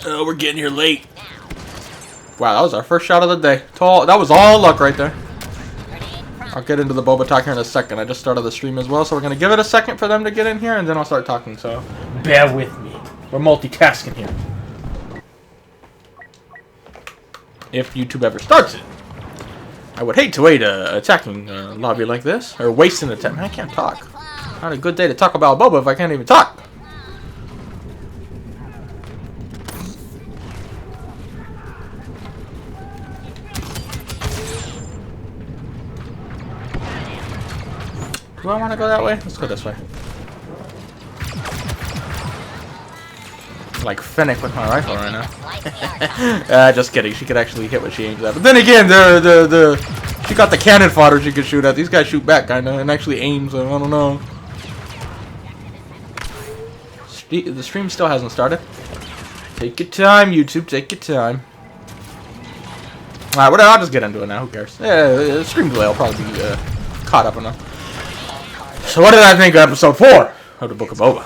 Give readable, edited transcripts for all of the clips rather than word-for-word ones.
We're getting here late. Wow, that was our first shot of the day. That was all luck right there. I'll get into the Boba talk here in a second. I just started the stream as well, so we're going to give it a second for them to get in here, and then I'll start talking, so bear with me. We're multitasking here. If YouTube ever starts it. I would hate to wait attacking lobby like this, or wasting the time. Man, I can't talk. Not a good day to talk about Boba if I can't even talk. Do I want to go that way? Let's go this way. Like Fennec with my rifle right now. Just kidding. She could actually hit what she aims at. But then again, she got the cannon fodder she could shoot at. These guys shoot back, kind of, and actually aim, so I don't know. The stream still hasn't started. Take your time, YouTube. Take your time. Alright, I'll just get into it now. Who cares? Yeah, the stream delay will probably be caught up enough. So what did I think of episode 4 of the Book of Boba?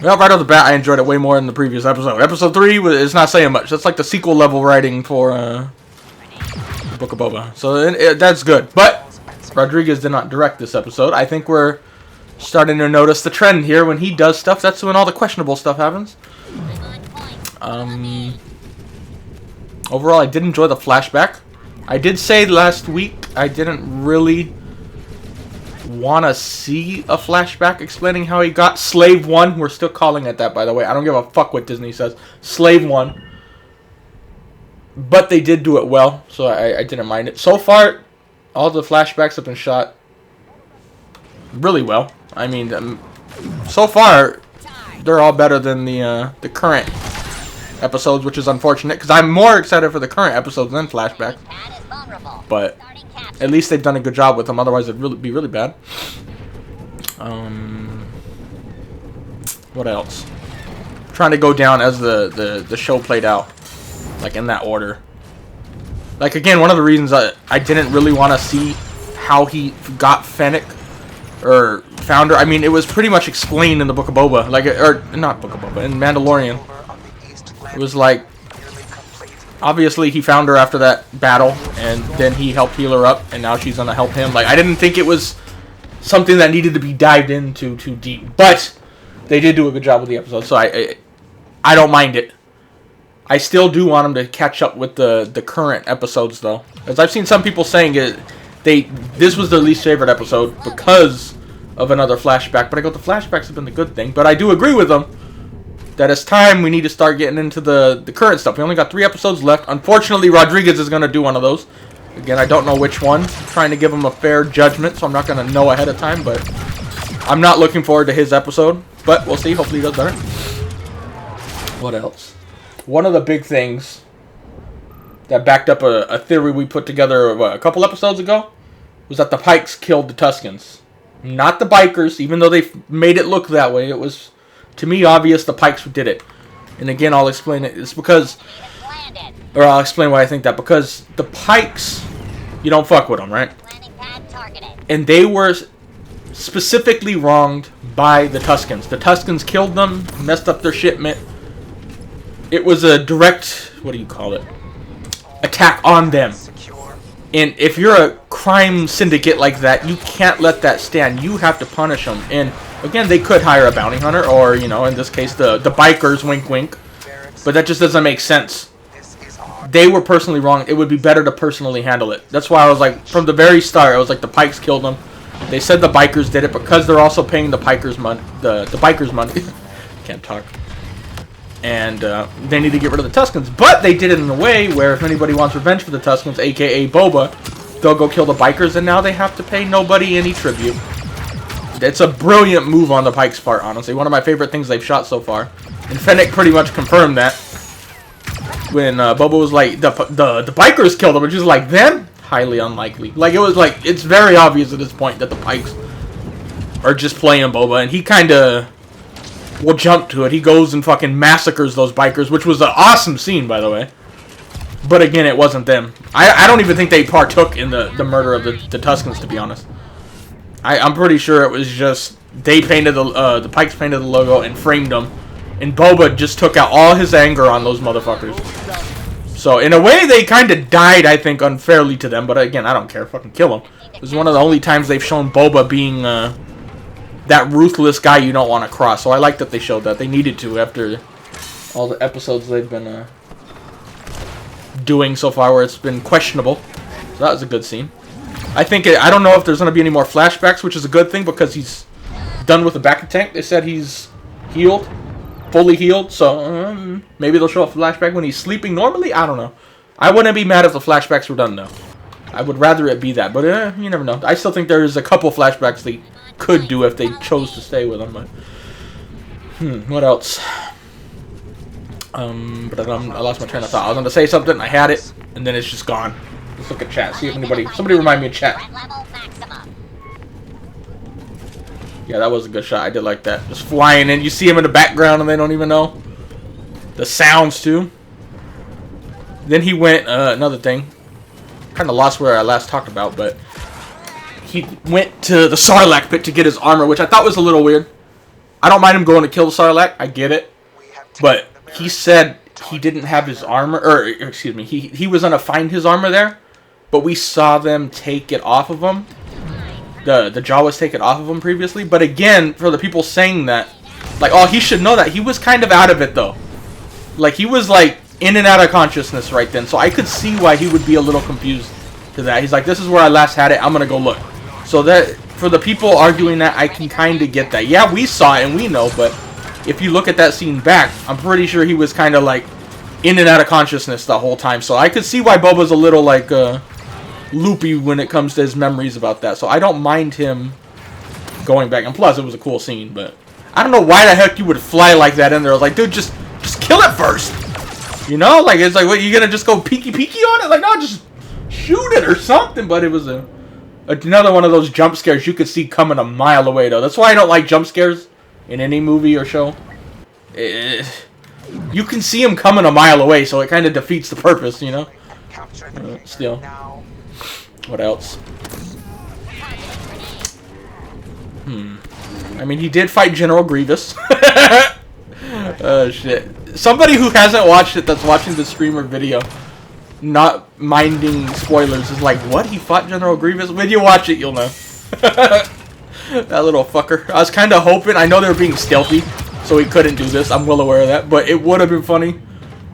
Well, right off the bat, I enjoyed it way more than the previous episode. Episode 3 is not saying much. That's like the sequel level writing for the Book of Boba. So that's good. But Rodriguez did not direct this episode. I think we're starting to notice the trend here. When he does stuff, that's when all the questionable stuff happens. Overall, I did enjoy the flashback. I did say last week I didn't really want to see a flashback explaining how he got Slave 1. We're still calling it that, by the way. I don't give a fuck what Disney says. Slave 1. But they did do it well, so I didn't mind it. So far, all the flashbacks have been shot really well. I mean, so far, they're all better than the current episodes, which is unfortunate, because I'm more excited for the current episodes than flashbacks. But at least they've done a good job with them, otherwise it'd be really bad. What else? I'm trying to go down as the show played out, like in that order. Like, again, one of the reasons I didn't really want to see how he got Fennec, or found her. I mean, it was pretty much explained in the Book of Boba, like, or not Book of Boba, in Mandalorian. It was like, obviously he found her after that battle, and then he helped heal her up, and now she's gonna help him. Like, I didn't think it was something that needed to be dived into too deep, but they did do a good job with the episode, so I don't mind it. I still do want them to catch up with the current episodes, though, as I've seen some people saying this was their least favorite episode because of another flashback. But I go, the flashbacks have been the good thing. But I do agree with them that it's time we need to start getting into the current stuff. We only got 3 episodes left. Unfortunately, Rodriguez is going to do one of those. Again, I don't know which one. I'm trying to give him a fair judgment, so I'm not going to know ahead of time. But I'm not looking forward to his episode. But we'll see. Hopefully he does better. What else? One of the big things that backed up a theory we put together a couple episodes ago was that the Pikes killed the Tuskens. Not the bikers, even though they made it look that way. It was, to me, obvious the Pikes did it. And again, I'll explain it. It's because, or I'll explain why I think that. Because the Pikes, you don't fuck with them, right? And they were specifically wronged by the Tuskens. The Tuskens killed them, messed up their shipment. It was a direct, what do you call it, attack on them. And if you're a crime syndicate like that, you can't let that stand. You have to punish them. And again, they could hire a bounty hunter, or, you know, in this case, the bikers, wink wink. But that just doesn't make sense. They were personally wrong. It would be better to personally handle it. That's why I was like, from the very start, I was like, the Pikes killed them. They said the bikers did it because they're also paying the bikers money. The bikers money. Can't talk. And they need to get rid of the Tuskens. But they did it in a way where if anybody wants revenge for the Tuskens, a.k.a. Boba, they'll go kill the bikers, and now they have to pay nobody any tribute. It's a brilliant move on the Pikes' part, honestly. One of my favorite things they've shot so far. And Fennec pretty much confirmed that. When Boba was like, the bikers killed them, which is like, them? Highly unlikely. Like, it was like, it's very obvious at this point that the Pikes are just playing Boba, and he kind of will jump to it. He goes and fucking massacres those bikers, which was an awesome scene, by the way. But again, it wasn't them. I don't even think they partook in the murder of the Tuskens, to be honest. I'm pretty sure it was just they painted the Pikes painted the logo and framed them, and Boba just took out all his anger on those motherfuckers. So in a way, they kind of died, I think, unfairly to them. But again, I don't care. Fucking kill them. This is one of the only times they've shown Boba being that ruthless guy you don't want to cross. So I like that they showed that. They needed to after all the episodes they've been doing so far, where it's been questionable. So that was a good scene. I don't know if there's going to be any more flashbacks, which is a good thing because he's done with the back tank. They said he's healed, fully healed. So maybe they'll show a flashback when he's sleeping normally. I don't know. I wouldn't be mad if the flashbacks were done though. I would rather it be that, but you never know. I still think there's a couple flashbacks they could do if they chose to stay with them. But what else? But I lost my train of thought. I was going to say something, I had it, and then it's just gone. Let's look at chat. See if somebody remind me of chat. Yeah, that was a good shot. I did like that. Just flying in. You see him in the background, and they don't even know. The sounds too. Then he went another thing. Kind of lost where I last talked about, but he went to the Sarlacc pit to get his armor, which I thought was a little weird. I don't mind him going to kill the Sarlacc. I get it, but he said he didn't have his armor, or excuse me, he was gonna find his armor there, but we saw them take it off of him. The Jawas take it off of him previously, but again, for the people saying that, like, oh, he should know that. He was kind of out of it though. Like, he was like in and out of consciousness right then, so I could see why he would be a little confused to that. He's like, this is where I last had it, I'm gonna go look. So that, for the people arguing that, I can kind of get that. Yeah, we saw it and we know, but if you look at that scene back, I'm pretty sure he was kind of like in and out of consciousness the whole time. So I could see why Boba's a little like loopy when it comes to his memories about that. So I don't mind him going back. And plus, it was a cool scene, but I don't know why the heck you would fly like that in there. I was like, dude, just kill it first. You know, like, it's like, what, you gonna just go peeky on it? Like, no, just shoot it or something. But it was another one of those jump scares you could see coming a mile away, though. That's why I don't like jump scares in any movie or show. You can see him coming a mile away, so it kind of defeats the purpose, you know? Still. What else? I mean, he did fight General Grievous. Oh, shit. Somebody who hasn't watched it, that's watching the streamer video, not minding spoilers, is like, what? He fought General Grievous? When you watch it, you'll know. That little fucker. I was kind of hoping, I know they were being stealthy, so he couldn't do this. I'm well aware of that, but it would have been funny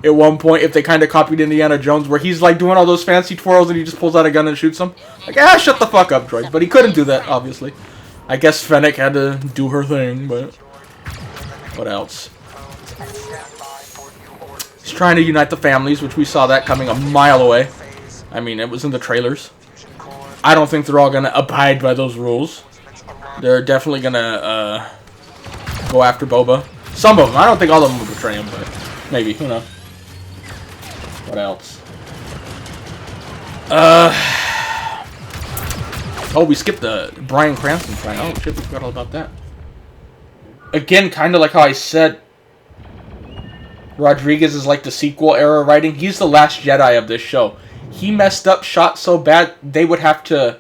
at one point if they kind of copied Indiana Jones, where he's like doing all those fancy twirls and he just pulls out a gun and shoots them. Like, shut the fuck up, droids. But he couldn't do that, obviously. I guess Fennec had to do her thing, but what else? He's trying to unite the families, which we saw that coming a mile away. I mean, it was in the trailers. I don't think they're all going to abide by those rules. They're definitely going to go after Boba. Some of them. I don't think all of them will betray him, but maybe. Who knows? What else? Oh, we skipped the Bryan Cranston fight. Oh, shit, we forgot all about that. Again, kind of like how I said, Rodriguez is like the sequel era writing. He's the last Jedi of this show. He messed up, shot so bad, they would have to...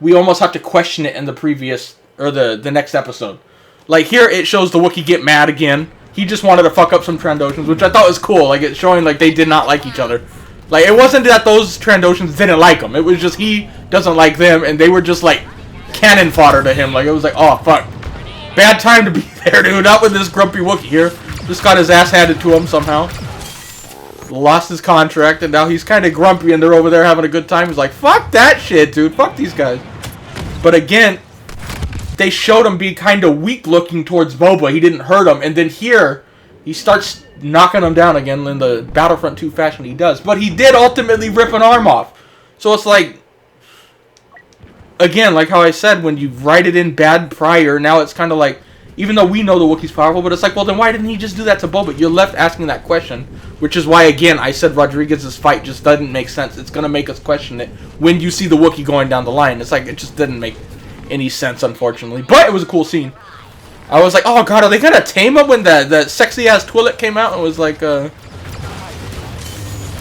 We almost have to question it in the previous... Or the next episode. Like, here it shows the Wookiee get mad again. He just wanted to fuck up some Trandoshans, which I thought was cool. Like, it's showing, like, they did not like each other. Like, it wasn't that those Trandoshans didn't like him. It was just he doesn't like them, and they were just, like, cannon fodder to him. Like, it was like, oh, fuck. Bad time to be there, dude. Not with this grumpy Wookiee here. Just got his ass handed to him somehow. Lost his contract, and now he's kind of grumpy, and they're over there having a good time. He's like, fuck that shit, dude. Fuck these guys. But again, they showed him be kind of weak looking towards Boba. He didn't hurt him. And then here, he starts knocking him down again in the Battlefront 2 fashion he does. But he did ultimately rip an arm off. So it's like, again, like how I said, when you write it in bad prior, now it's kind of like, even though we know the Wookiee's powerful, but it's like, well, then why didn't he just do that to Boba? You're left asking that question, which is why, again, I said Rodriguez's fight just doesn't make sense. It's going to make us question it when you see the Wookiee going down the line. It's like, it just didn't make any sense, unfortunately. But it was a cool scene. I was like, oh, God, are they going to tame him when that sexy-ass Twi'lek came out and was like,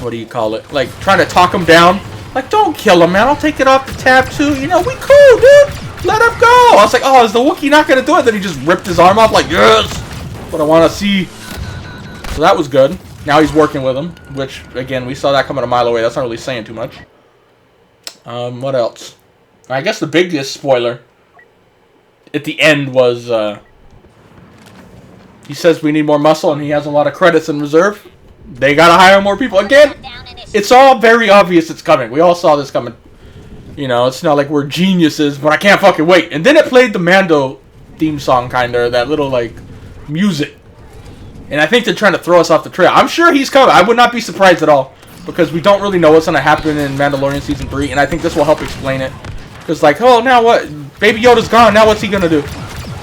what do you call it? Like, trying to talk him down. Like, don't kill him, man. I'll take it off the tab, too. You know, we cool, dude. Let him go. I was like, oh, is the Wookiee not going to do it? Then he just ripped his arm off like, yes! What I want to see. So that was good. Now he's working with him, which, again, we saw that coming a mile away. That's not really saying too much. What else? I guess the biggest spoiler at the end was, he says we need more muscle, and he has a lot of credits in reserve. They gotta hire more people. Again, it's all very obvious it's coming. We all saw this coming. You know, it's not like we're geniuses, but I can't fucking wait. And then it played the Mando theme song, kinda, that little, like, music. And I think they're trying to throw us off the trail. I'm sure he's coming. I would not be surprised at all. Because we don't really know what's going to happen in Mandalorian Season 3. And I think this will help explain it. Because, like, oh, now what? Baby Yoda's gone. Now what's he going to do?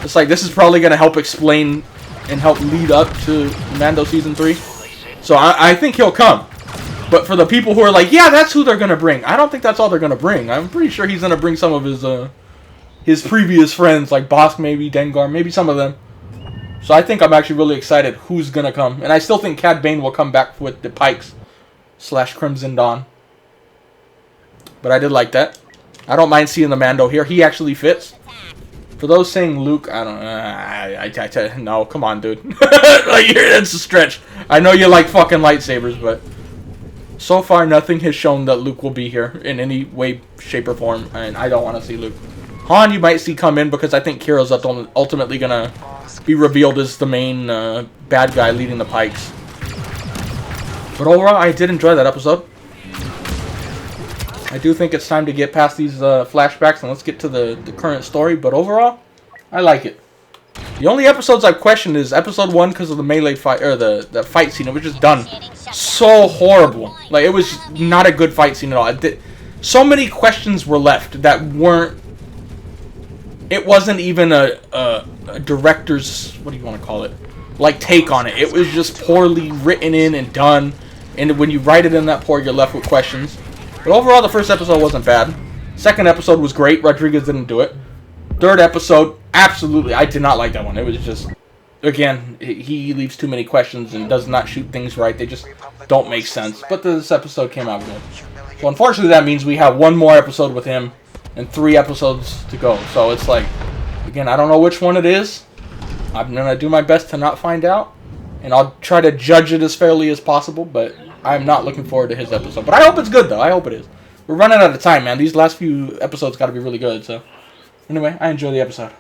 It's like, this is probably going to help explain and help lead up to Mando Season 3. So I think he'll come. But for the people who are like, yeah, that's who they're going to bring. I don't think that's all they're going to bring. I'm pretty sure he's going to bring some of his previous friends. Like Bosk, maybe. Dengar. Maybe some of them. So I think I'm actually really excited who's going to come. And I still think Cad Bane will come back with the Pikes / Crimson Dawn. But I did like that. I don't mind seeing the Mando here. He actually fits. For those saying Luke, I don't... no, come on, dude. Like, that's a stretch. I know you like fucking lightsabers, but... So far, nothing has shown that Luke will be here in any way, shape, or form. And I don't want to see Luke. Han, you might see come in because I think Kiro's ultimately going to be revealed as the main bad guy leading the Pikes. But overall, I did enjoy that episode. I do think it's time to get past these flashbacks and let's get to the current story. But overall, I like it. The only episodes I've questioned is episode 1 because of the melee fight, or the fight scene. It was just done so horrible. Like, it was not a good fight scene at all. So many questions were left that weren't... It wasn't even a director's, what do you want to call it? Like, take on it. It was just poorly written in and done. And when you write it in that poor, you're left with questions. But overall, the first episode wasn't bad. Second episode was great. Rodriguez didn't do it. Third episode, absolutely. I did not like that one. It was just, again, he leaves too many questions and does not shoot things right. They just don't make sense. But this episode came out good. So unfortunately, that means we have one more episode with him and 3 episodes to go. So it's like, again, I don't know which one it is. I'm going to do my best to not find out. And I'll try to judge it as fairly as possible. But I'm not looking forward to his episode. But I hope it's good, though. I hope it is. We're running out of time, man. These last few episodes got to be really good. So anyway, I enjoy the episode.